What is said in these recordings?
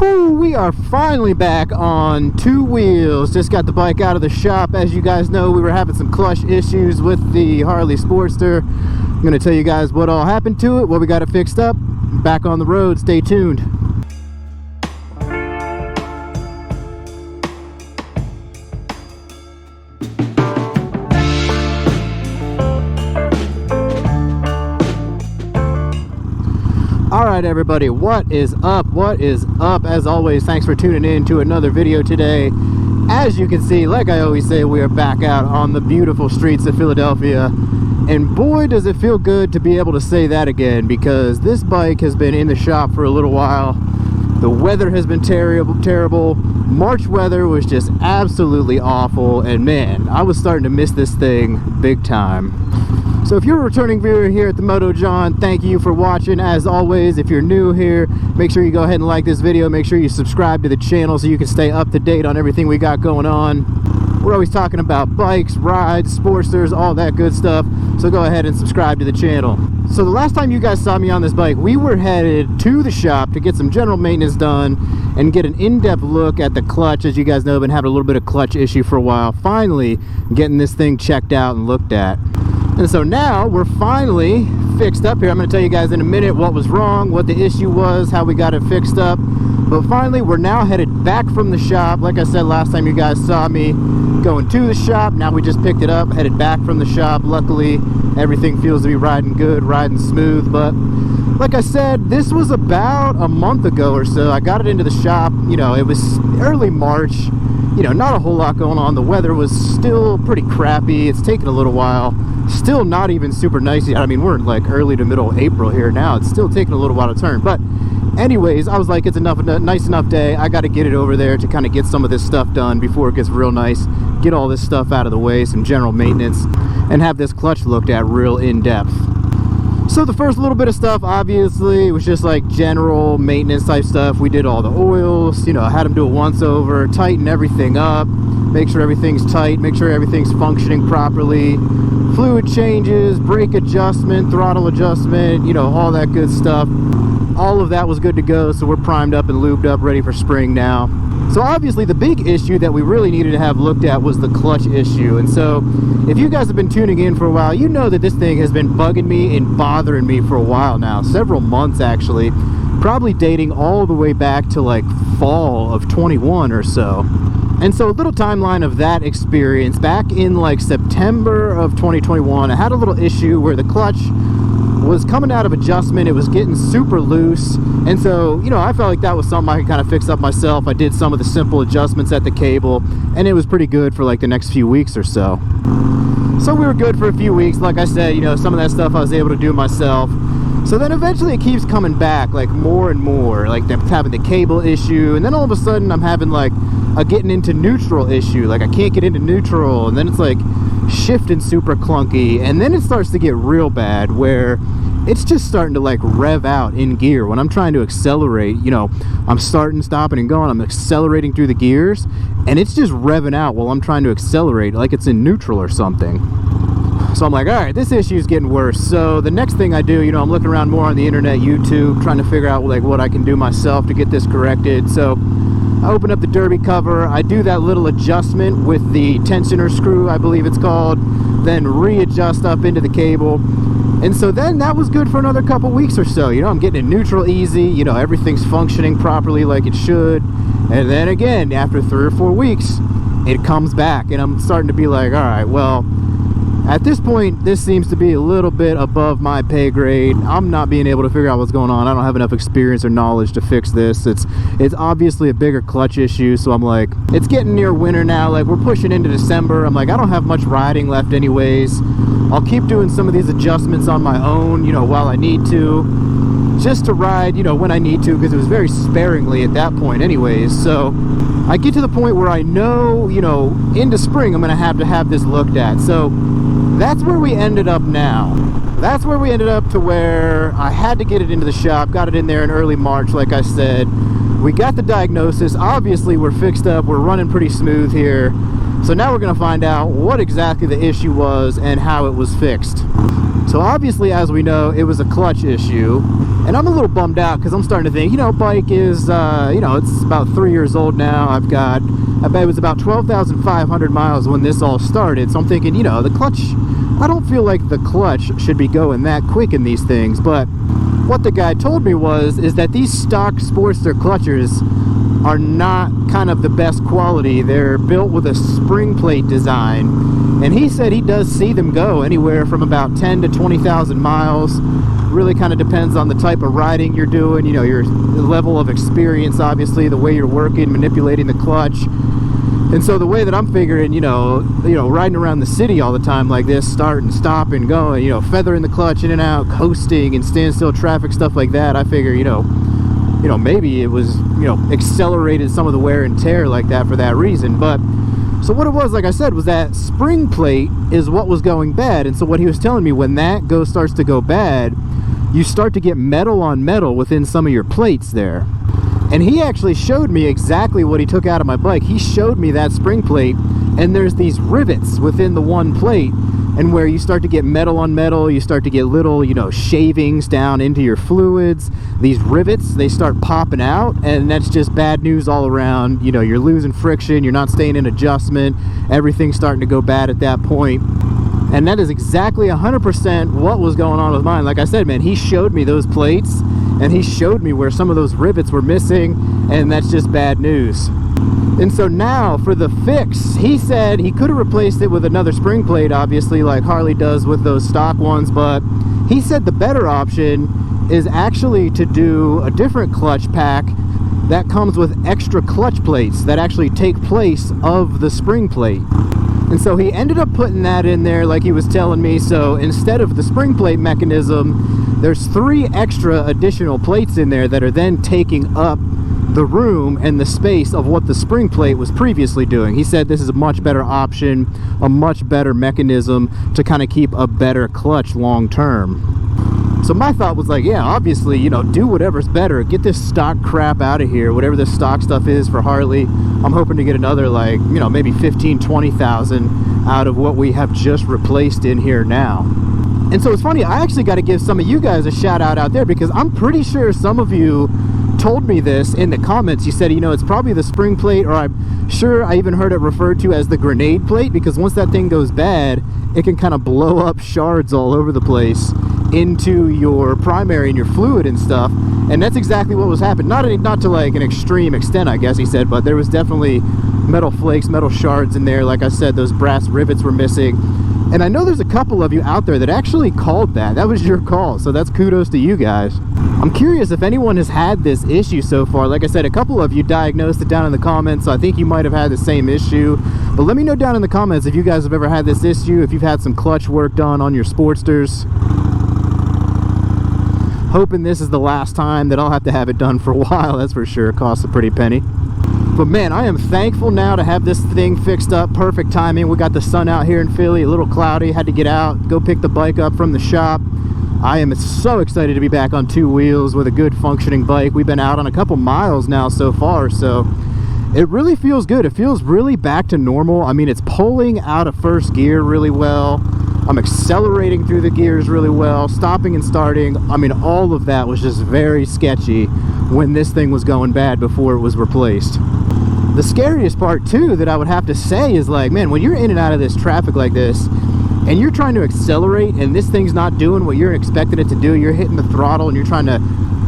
Whew, we are finally back on two wheels. Just got the bike out of the shop. As you guys know, we were having some clutch issues with the Harley Sportster. I'm going to tell you guys what all happened to it, what we got it fixed up. Back on the road. Stay tuned. Alright everybody, what is up? What is up? As always, thanks for tuning in to another video today. As you can see, like I always say, we are back out on the beautiful streets of Philadelphia. And boy, does it feel good to be able to say that again, because this bike has been in the shop for a little while. The weather has been terrible. March weather was just absolutely awful, and man, I was starting to miss this thing big time. So if you're a returning viewer here at the Moto Jawn, thank you for watching. As always, if you're new here, make sure you go ahead and like this video. Make sure you subscribe to the channel so you can stay up to date on everything we got going on. We're always talking about bikes, rides, Sportsters, all that good stuff. So go ahead and subscribe to the channel. So the last time you guys saw me on this bike, we were headed to the shop to get some general maintenance done and get an in-depth look at the clutch. As you guys know, I've been having a little bit of clutch issue for a while. Finally getting this thing checked out and looked at. And so now we're finally fixed up here. I'm going to tell you guys in a minute what was wrong, what the issue was, how we got it fixed up. But finally, we're now headed back from the shop. Like I said last time you guys saw me going to the shop. Now we just picked it up, headed back from the shop. Luckily, everything feels to be riding good, riding smooth. But like I said, this was about a month ago or so. I got it into the shop. You know, it was early March. You know, not a whole lot going on. The weather was still pretty crappy. It's taken a little while. Still not even super nice yet. I mean, we're like early to middle April here now. It's still taking a little while to turn. But anyways, I was like, it's a nice enough day. I got to get it over there to kind of get some of this stuff done before it gets real nice. Get all this stuff out of the way, some general maintenance, and have this clutch looked at real in depth. So the first little bit of stuff, obviously, it was just like general maintenance type stuff. We did all the oils, you know, I had them do a once over, tighten everything up, make sure everything's tight, make sure everything's functioning properly. Fluid changes, brake adjustment, throttle adjustment, you know, all that good stuff. All of that was good to go, so we're primed up and lubed up, ready for spring now. So obviously the big issue that we really needed to have looked at was the clutch issue. And so if you guys have been tuning in for a while, you know that this thing has been bugging me and bothering me for a while now, several months actually, probably dating all the way back to like fall of 21 or so. And so a little timeline of that experience, back in like September of 2021, I had a little issue where the clutch was coming out of adjustment. It was getting super loose, and so, you know, I felt like that was something I could kind of fix up myself. I did some of the simple adjustments at the cable, and it was pretty good for like the next few weeks or so. So we were good for a few weeks. Like I said, you know, some of that stuff I was able to do myself. So then eventually it keeps coming back, like more and more, like I'm having the cable issue, and then all of a sudden I'm having like a getting into neutral issue. Like I can't get into neutral, and then it's like shifting super clunky, and then it starts to get real bad where it's just starting to like rev out in gear when I'm trying to accelerate. You know, I'm starting, stopping, and going. I'm accelerating through the gears, and it's just revving out while I'm trying to accelerate, like it's in neutral or something. So I'm like, all right, this issue is getting worse. So the next thing I do, you know, I'm looking around more on the internet, YouTube, trying to figure out like what I can do myself to get this corrected. So I open up the derby cover, I do that little adjustment with the tensioner screw, I believe it's called, then readjust up into the cable. And so then that was good for another couple weeks or so. You know, I'm getting in neutral easy, you know, everything's functioning properly like it should. And then again, after 3 or 4 weeks, it comes back, and I'm starting to be like, all right, well, at this point, this seems to be a little bit above my pay grade. I'm not being able to figure out what's going on. I don't have enough experience or knowledge to fix this. It's obviously a bigger clutch issue, so I'm like, it's getting near winter now. Like, we're pushing into December. I'm like, I don't have much riding left anyways. I'll keep doing some of these adjustments on my own, you know, while I need to, just to ride, you know, when I need to, because it was very sparingly at that point anyways. So I get to the point where I know, you know, into spring I'm going to have this looked at. So that's where we ended up now. That's where we ended up, to where I had to get it into the shop, got it in there in early March, like I said. We got the diagnosis. Obviously, we're fixed up. We're running pretty smooth here. So now we're going to find out what exactly the issue was and how it was fixed. So obviously, as we know, it was a clutch issue, and I'm a little bummed out because I'm starting to think, you know, bike is, you know, it's about 3 years old now. I bet it was about 12,500 miles when this all started. So I'm thinking, you know, the clutch, I don't feel like the clutch should be going that quick in these things. But what the guy told me is that these stock Sportster clutches are not kind of the best quality. They're built with a spring plate design, and he said he does see them go anywhere from about 10 to 20,000 miles. Really kind of depends on the type of riding you're doing, you know, your level of experience, obviously, the way you're working, manipulating the clutch. And so the way that I'm figuring, you know, riding around the city all the time like this, starting, stopping, going, you know, feathering the clutch in and out, coasting and standstill traffic, stuff like that, I figure, you know, maybe it was, you know, accelerated some of the wear and tear like that for that reason. But so what it was, like I said, was that spring plate is what was going bad. And so what he was telling me, when that starts to go bad, you start to get metal on metal within some of your plates there. And he actually showed me exactly what he took out of my bike. He showed me that spring plate, and there's these rivets within the one plate, and where you start to get metal on metal, you start to get little, you know, shavings down into your fluids. These rivets, they start popping out, and that's just bad news all around. You know, you're losing friction, you're not staying in adjustment, everything's starting to go bad at that point. And that is exactly 100% what was going on with mine. Like I said, man, he showed me those plates, and he showed me where some of those rivets were missing, and that's just bad news. And so now for the fix, he said he could have replaced it with another spring plate, obviously, like Harley does with those stock ones, but he said the better option is actually to do a different clutch pack that comes with extra clutch plates that actually take place of the spring plate. And so he ended up putting that in there like he was telling me. So instead of the spring plate mechanism, there's 3 extra additional plates in there that are then taking up the room and the space of what the spring plate was previously doing. He said this is a much better option, a much better mechanism to kind of keep a better clutch long term. So my thought was like, yeah, obviously, you know, do whatever's better. Get this stock crap out of here, whatever this stock stuff is for Harley. I'm hoping to get another, like, you know, maybe 15, 20,000 out of what we have just replaced in here now. And so it's funny, I actually got to give some of you guys a shout out there, because I'm pretty sure some of you told me this in the comments. You said, you know, it's probably the spring plate, or I'm sure I even heard it referred to as the grenade plate, because once that thing goes bad, it can kind of blow up shards all over the place into your primary and your fluid and stuff. And that's exactly what was happening. Not to like an extreme extent, I guess he said, but there was definitely metal flakes, metal shards in there. Like I said, those brass rivets were missing. And I know there's a couple of you out there that actually called that. That was your call, so that's kudos to you guys. I'm curious if anyone has had this issue so far. Like I said, a couple of you diagnosed it down in the comments, so I think you might have had the same issue. But let me know down in the comments if you guys have ever had this issue, if you've had some clutch work done on your Sportsters. Hoping this is the last time that I'll have to have it done for a while, that's for sure. It costs a pretty penny. But man, I am thankful now to have this thing fixed up. Perfect timing. We got the sun out here in Philly, a little cloudy. Had to get out, go pick the bike up from the shop. I am so excited to be back on 2 wheels with a good functioning bike. We've been out on a couple miles now so far, so it really feels good. It feels really back to normal. I mean, it's pulling out of first gear really well. I'm accelerating through the gears really well, stopping and starting. I mean, all of that was just very sketchy when this thing was going bad before it was replaced. The scariest part too that I would have to say is, like, man, when you're in and out of this traffic like this and you're trying to accelerate and this thing's not doing what you're expecting it to do, you're hitting the throttle and you're trying to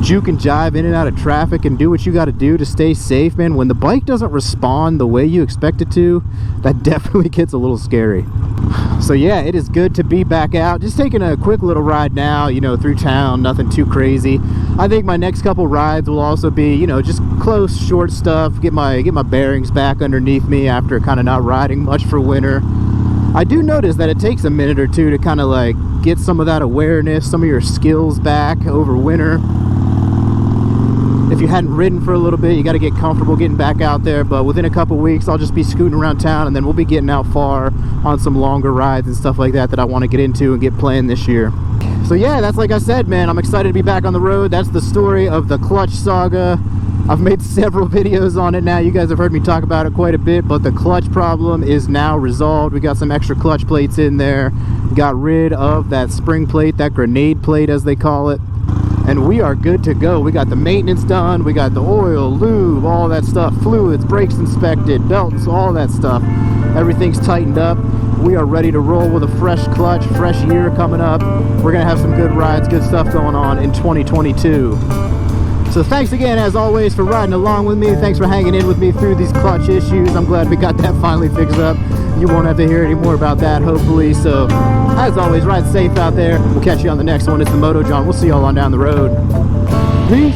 juke and jive in and out of traffic and do what you got to do to stay safe, man, when the bike doesn't respond the way you expect it to, that definitely gets a little scary. So yeah, it is good to be back out, just taking a quick little ride now, you know, through town, nothing too crazy. I think my next couple rides will also be, you know, just close, short stuff, get my bearings back underneath me after kind of not riding much for winter. I do notice that it takes a minute or two to kind of like get some of that awareness, some of your skills back over winter. If you hadn't ridden for a little bit, you got to get comfortable getting back out there. But within a couple weeks, I'll just be scooting around town, and then we'll be getting out far on some longer rides and stuff like that I want to get into and get playing this year. So yeah, that's, like I said, man, I'm excited to be back on the road. That's the story of the clutch saga. I've made several videos on it now. You guys have heard me talk about it quite a bit, but the clutch problem is now resolved. We got some extra clutch plates in there. got rid of that spring plate, that grenade plate as they call it, and we are good to go. We got the maintenance done, we got the oil, lube, all that stuff, fluids, brakes inspected, belts, all that stuff. Everything's tightened up. We are ready to roll with a fresh clutch, fresh year coming up. We're gonna have some good rides, good stuff going on in 2022. So thanks again, as always, for riding along with me. Thanks for hanging in with me through these clutch issues. I'm glad we got that finally fixed up. You won't have to hear any more about that, hopefully. So, as always, ride safe out there. We'll catch you on the next one. It's the Moto Jawn. We'll see y'all on down the road. Peace.